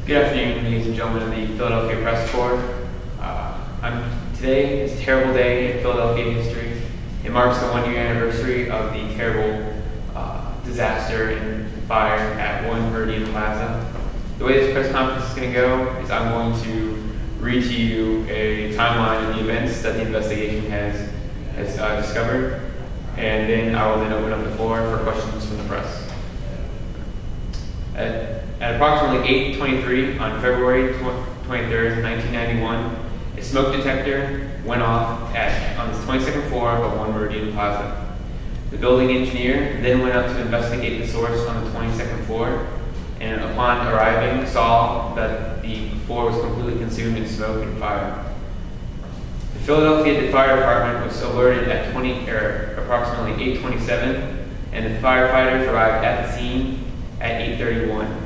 Good afternoon, ladies and gentlemen of the Philadelphia Press Corps. Today is a terrible day in Philadelphia history. It marks the one-year anniversary of the terrible disaster and fire at 1 Meridian Plaza. The way this press conference is going to go is I'm going to read to you a timeline of the events that the investigation has discovered, and then I will then open up the floor for questions from the press. At approximately 8:23 on February 23rd, 1991, a smoke detector went off on the 22nd floor of 1 Meridian Plaza. The building engineer then went up to investigate the source on the 22nd floor, and upon arriving saw that the floor was completely consumed in smoke and fire. The Philadelphia Fire Department was alerted at approximately 8:27, and the firefighters arrived at the scene at 8:31.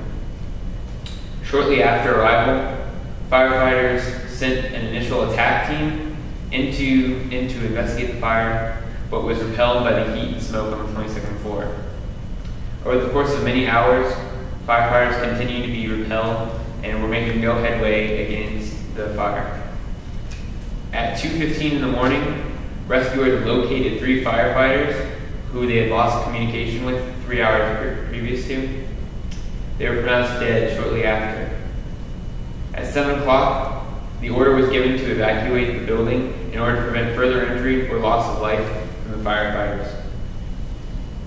Shortly after arrival, firefighters sent an initial attack team in to investigate the fire, but was repelled by the heat and smoke on the 22nd floor. Over the course of many hours, firefighters continued to be repelled and were making no headway against the fire. At 2:15 in the morning, rescuers located 3 firefighters who they had lost communication with 3 hours previous to. They were pronounced dead shortly after. At 7 o'clock, the order was given to evacuate the building in order to prevent further injury or loss of life from the firefighters.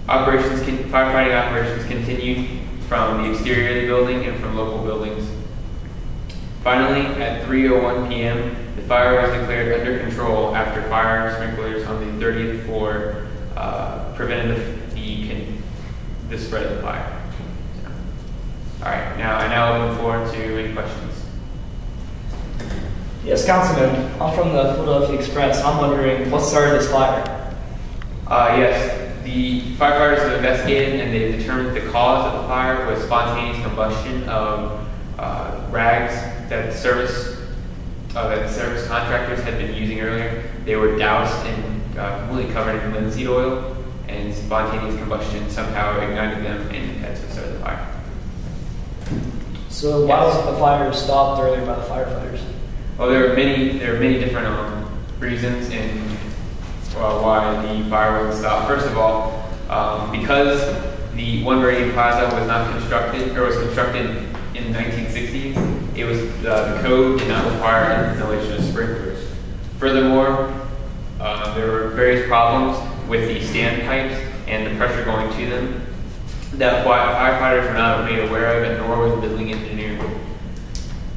Firefighting operations continued from the exterior of the building and from local buildings. Finally, at 3:01 p.m., the fire was declared under control after fire sprinklers on the 30th floor prevented the spread of the fire. All right, I open the floor to any questions. Yes, Councilman. I'm from the Philadelphia Express. I'm wondering what started this fire. Yes, the firefighters have investigated and they've determined the cause of the fire was spontaneous combustion of rags that service contractors had been using earlier. They were doused and completely covered in linseed oil, and spontaneous combustion somehow ignited them, and that's what started the fire. So why wasn't the fire stopped earlier by the firefighters? Well, there are many different reasons and why the fire wasn't stopped. First of all, because the 1 Meridian Plaza was not constructed, or was constructed in the 1960s, it was the code did not require installation of sprinklers. Furthermore, there were various problems with the standpipes and the pressure going to them that firefighters were not made aware of, and nor was the building engineer.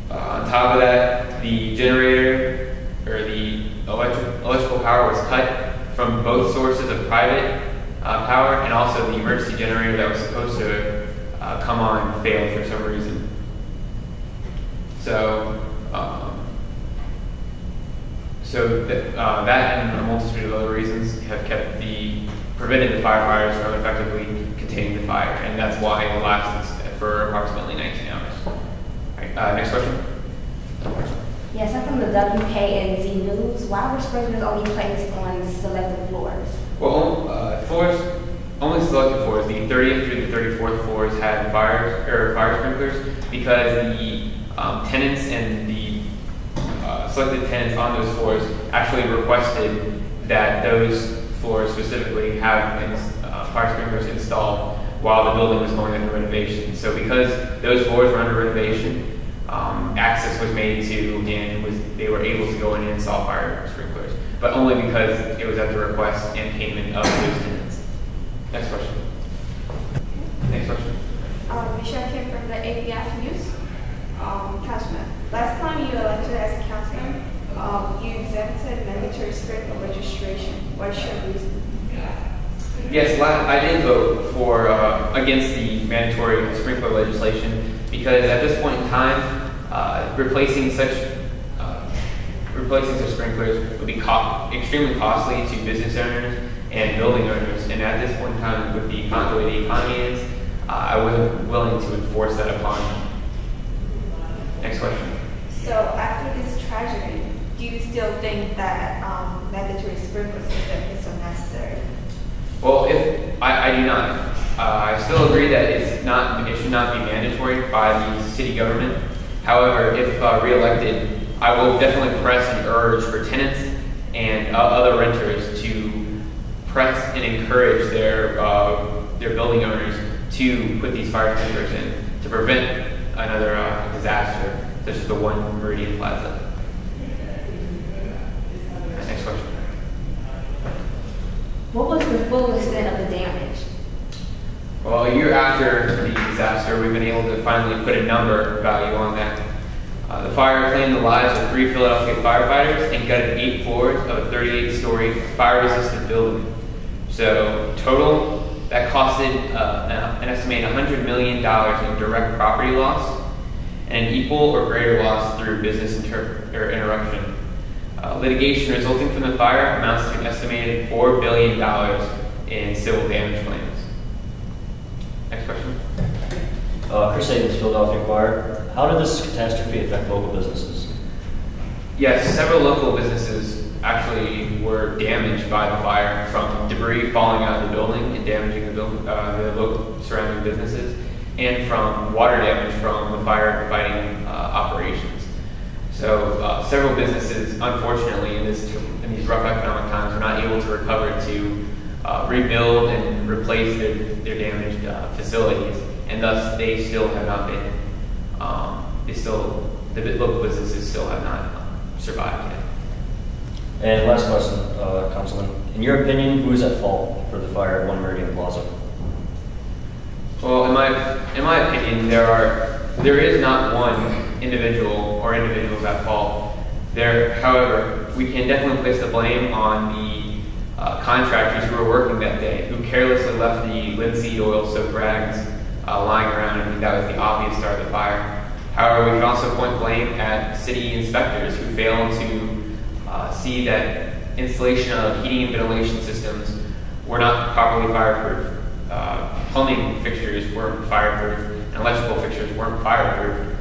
On top of that, the generator, or the electrical power, was cut from both sources of private power, and also the emergency generator that was supposed to come on failed for some reason. So that and a multitude of other reasons have prevented the firefighters from effectively containing the fire, and that's why it lasted for approximately 19 hours. All right, next question. Yes, I'm from the WKNZ News. Why were sprinklers only placed on selected floors? Well, only selected floors. The 30th through the 34th floors had fire sprinklers because the tenants and the selected tenants on those floors actually requested that those floors specifically have fire sprinklers installed while the building was going under renovation. So because those floors were under renovation, access was made to, and they were able to go in and install fire sprinklers, but only because it was at the request and payment of those tenants. Next question. Next question. Michelle Kim from the ABF News. Councilman, last time you elected as a councilman, you exempted mandatory sprinkler registration. What's your reason? Yes, I did vote against the mandatory sprinkler legislation because at this point in time, replacing such sprinklers would be extremely costly to business owners and building owners. And at this point in time, with the way the economy is, I wasn't willing to enforce that upon them. Next question. So after this tragedy, do you still think that mandatory sprinkler system is so necessary? Well, I do not. I still agree that it should not be mandatory by the city government. However, if re-elected, I will definitely press and urge for tenants and other renters to press and encourage their building owners to put these fire sprinklers in to prevent another disaster, such as the One Meridian Plaza. Next question. What was the full extent of the damage? Well, a year after the disaster, we've been able to finally put a number value on that. The fire claimed the lives of 3 Philadelphia firefighters and gutted 8 floors of a 38-story fire-resistant building. So total, that costed an estimated $100 million in direct property loss and an equal or greater loss through business interruption. Litigation resulting from the fire amounts to an estimated $4 billion in civil damage claims. Next question. Chris Havens, Philadelphia Inquirer. How did this catastrophe affect local businesses? Yes, several local businesses actually were damaged by the fire from debris falling out of the building and damaging the local surrounding businesses, and from water damage from the firefighting operations. So several businesses, unfortunately, in these rough economic times, were not able to recover to rebuild and replace their damaged facilities, and thus they still have not been. The local businesses still have not survived yet. And last question, Councilman. In your opinion, who is at fault for the fire at One Meridian Plaza? Well, in my opinion, there is not one individual or individuals at fault. However, we can definitely place the blame on the contractors who were working that day, who carelessly left the linseed oil-soaked rags lying around. I think that was the obvious start of the fire. However, we can also point blame at city inspectors who failed to see that installation of heating and ventilation systems were not properly fireproof. Plumbing fixtures weren't fireproof, and electrical fixtures weren't fireproof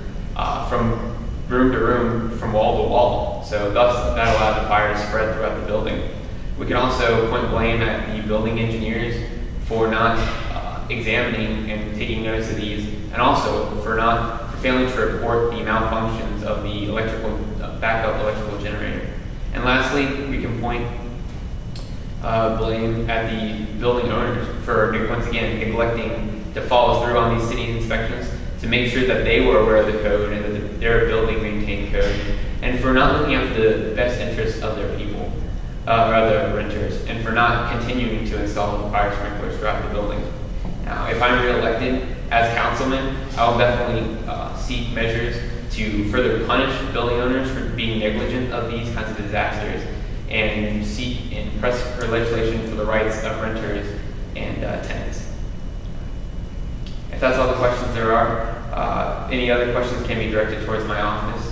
from room to room, from wall to wall. So thus, that allowed the fire to spread throughout the building. We can also point blame at the building engineers for not examining and taking notice of these, and also for failing to report the malfunctions of the backup electrical generator. And lastly, we can point blame at the building owners for, once again, neglecting to follow through on these city inspections to make sure that they were aware of the code and that their building maintained code, and for not looking out for the best interests of their people, or their renters, and for not continuing to install the fire sprinklers throughout the building. Now, if I'm re-elected as councilman, I will definitely seek measures to further punish building owners for being negligent of these kinds of disasters, and seek and press for legislation for the rights of renters and tenants. If that's all the questions there are, any other questions can be directed towards my office.